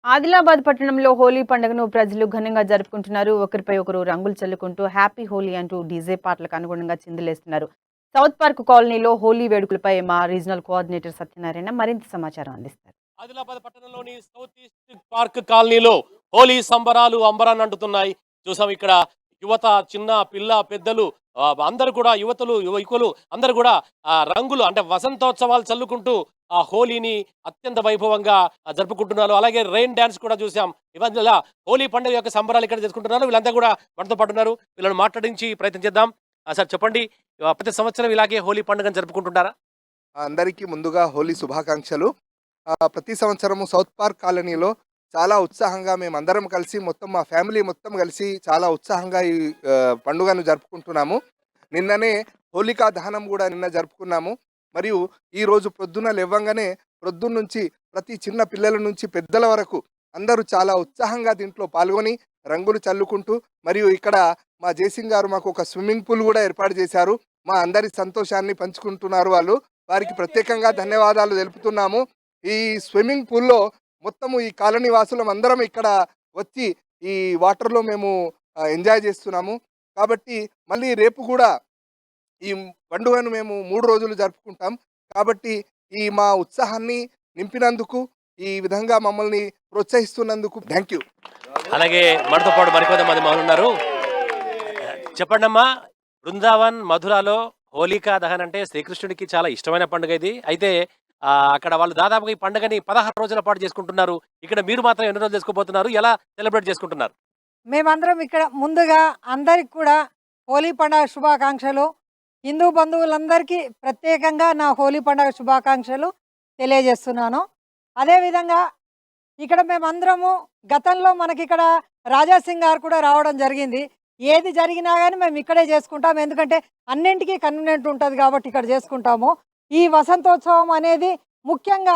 ఆదిలాబాద్ పట్టణంలో హోలీ పండుగను ప్రజలు ఘనంగా జరుపుకుంటున్నారు. ఒకరిపై ఒకరు రంగులు చల్లుకుంటూ హ్యాపీ హోలీ అంటూ డీజే పాటలకు అనుగుణంగా చిందులేస్తున్నారు. సౌత్ పార్క్ కాలనీలో హోలీ వేడుకలపై మా రీజనల్ కోఆర్డినేటర్ సత్యనారాయణ మరింత సమాచారం అందిస్తారు. ఆదిలాబాద్ పట్టణంలోని సౌత్ ఈస్ట్ పార్క్ కాలనీలో హోలీ సంబరాలు అంబరాన్ని అంటుతున్నాయి. చూసాం ఇక్కడ యువత, చిన్న పిల్ల, పెద్దలు అందరూ కూడా యువతులు, యువకులు అందరూ కూడా రంగులు అంటే వసంతోత్సవాలు చల్లుకుంటూ ఆ హోలీని అత్యంత వైభవంగా జరుపుకుంటున్నారు. అలాగే రెయిన్ డాన్స్ కూడా చూసాం. ఇవాళ హోలీ పండుగ యొక్క సంబరాలు ఇక్కడ చేసుకుంటున్నారు. వీళ్ళంతా కూడా మనతో పాటు ఉన్నారు. వీళ్ళని మాట్లాడించి ప్రయత్నం చేద్దాం. సార్ చెప్పండి, ప్రతి సంవత్సరం ఇలాగే హోలీ పండుగను జరుపుకుంటుంటారా? అందరికీ ముందుగా హోలీ శుభాకాంక్షలు. ప్రతి సంవత్సరము సౌత్ పార్క్ కాలనీలో చాలా ఉత్సాహంగా మేమందరం కలిసి మొత్తం మా ఫ్యామిలీ మొత్తం కలిసి చాలా ఉత్సాహంగా ఈ పండుగను జరుపుకుంటున్నాము. నిన్ననే హోలికా దహనం కూడా నిన్న జరుపుకున్నాము. మరియు ఈరోజు ప్రొద్దున లేవంగానే ప్రొద్దున్నుంచి ప్రతి చిన్న పిల్లల నుంచి పెద్దల వరకు అందరూ చాలా ఉత్సాహంగా దీంట్లో పాల్గొని రంగులు చల్లుకుంటూ, మరియు ఇక్కడ మా జయసింగ్ గారు మాకు ఒక స్విమ్మింగ్ పూల్ కూడా ఏర్పాటు చేశారు. మా అందరి సంతోషాన్ని పంచుకుంటున్నారు వాళ్ళు. వారికి ప్రత్యేకంగా ధన్యవాదాలు తెలుపుతున్నాము. ఈ స్విమ్మింగ్ పూల్లో మొత్తము ఈ కాలనీ వాసులం అందరం ఇక్కడ వచ్చి ఈ వాటర్లో మేము ఎంజాయ్ చేస్తున్నాము. కాబట్టి మళ్ళీ రేపు కూడా ఈ పండుగను మేము 3 రోజులు జరుపుకుంటాం. కాబట్టి ఈ మా ఉత్సాహాన్ని నింపినందుకు, ఈ విధంగా మమ్మల్ని ప్రోత్సహిస్తున్నందుకు థ్యాంక్ యూ. అలాగే మనతో పాటు మరికొంతమంది ఉన్నారు. చెప్పండమ్మా, బృందావన్ మధురాలో హోలికా దహన్ అంటే శ్రీకృష్ణుడికి చాలా ఇష్టమైన పండుగ ఇది. అయితే అక్కడ వాళ్ళు దాదాపుగా ఈ పండుగని 16 రోజుల పాటు చేసుకుంటున్నారు. ఇక్కడ మీరు మాత్రం ఎన్ని రోజులు చేసుకోబోతున్నారు? ఎలా సెలబ్రేట్ చేసుకుంటున్నారు? మేమందరం ఇక్కడ ముందుగా అందరికి కూడా హోలీ పండుగ శుభాకాంక్షలు. హిందూ బంధువులందరికీ ప్రత్యేకంగా నా హోలీ పండుగ శుభాకాంక్షలు తెలియజేస్తున్నాను. అదేవిధంగా ఇక్కడ మేమందరము గతంలో మనకి ఇక్కడ రాజాసింగ్ గారు కూడా రావడం జరిగింది. ఏది జరిగినా కానీ మేము ఇక్కడే చేసుకుంటాం. ఎందుకంటే అన్నింటికీ కన్వీనియంట్ ఉంటుంది కాబట్టి ఇక్కడ చేసుకుంటాము. ఈ వసంతోత్సవం అనేది ముఖ్యంగా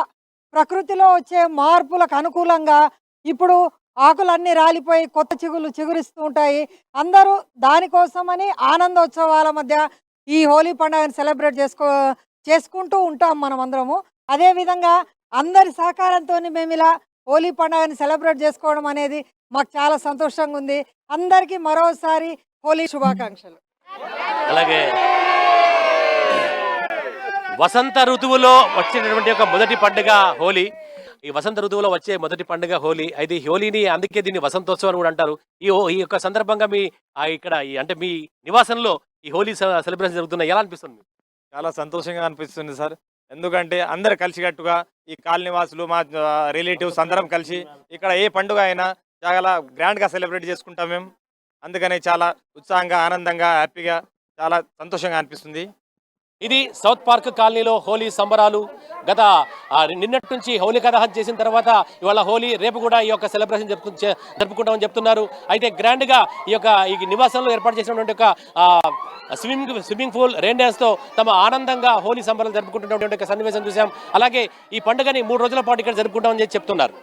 ప్రకృతిలో వచ్చే మార్పులకు అనుకూలంగా ఇప్పుడు ఆకులన్నీ రాలిపోయి కొత్త చిగులు చిగురిస్తూ ఉంటాయి. అందరూ దానికోసమని ఆనందోత్సవాల మధ్య ఈ హోలీ పండుగను సెలబ్రేట్ చేసుకుంటూ ఉంటాం మనం అందరము. అదేవిధంగా అందరి సహకారంతో మేము ఇలా హోలీ పండుగని సెలబ్రేట్ చేసుకోవడం అనేది మాకు చాలా సంతోషంగా ఉంది. అందరికీ మరోసారి హోలీ శుభాకాంక్షలు. అలాగే వసంత ఋతువులో వచ్చేటటువంటి ఒక మొదటి పండుగ హోలీ. ఈ వసంత ఋతువులో వచ్చే మొదటి పండుగ హోలీ. అయితే హోలీని అందుకే దీన్ని వసంతోత్సవం కూడా అంటారు. ఈ యొక్క సందర్భంగా మీ ఇక్కడ అంటే మీ నివాసంలో ఈ హోలీ సెలబ్రేషన్ జరుగుతున్నాయి, ఎలా అనిపిస్తుంది? చాలా సంతోషంగా అనిపిస్తుంది సార్. ఎందుకంటే అందరు కలిసికట్టుగా ఈ కాలనీ వాసులు, మా రిలేటివ్స్ అందరం కలిసి ఇక్కడ ఏ పండుగ అయినా చాలా గ్రాండ్గా సెలబ్రేట్ చేసుకుంటాం మేము. అందుకనే చాలా ఉత్సాహంగా, ఆనందంగా, హ్యాపీగా, చాలా సంతోషంగా అనిపిస్తుంది. ఇది సౌత్ పార్క్ కాలనీలో హోలీ సంబరాలు. గత నిన్నటి నుంచి హోలికా దహన్ చేసిన తర్వాత ఇవాళ హోలీ, రేపు కూడా ఈ యొక్క సెలబ్రేషన్ జరుపుకుంటామని చెప్తున్నారు. అయితే గ్రాండ్గా ఈ నివాసంలో ఏర్పాటు చేసినటువంటి ఒక స్విమ్మింగ్ పూల్, రెయిన్ డాన్స్తో తమ ఆనందంగా హోలీ సంబరాలు జరుపుకుంటున్నటువంటి సన్నివేశం చూసాం. అలాగే ఈ పండుగని 3 రోజుల పాటు ఇక్కడ జరుపుకుంటామని చెప్తున్నారు.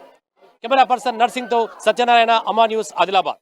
కెమెరా పర్సన్ నర్సింగ్తో సత్యనారాయణ, అమా న్యూస్, ఆదిలాబాద్.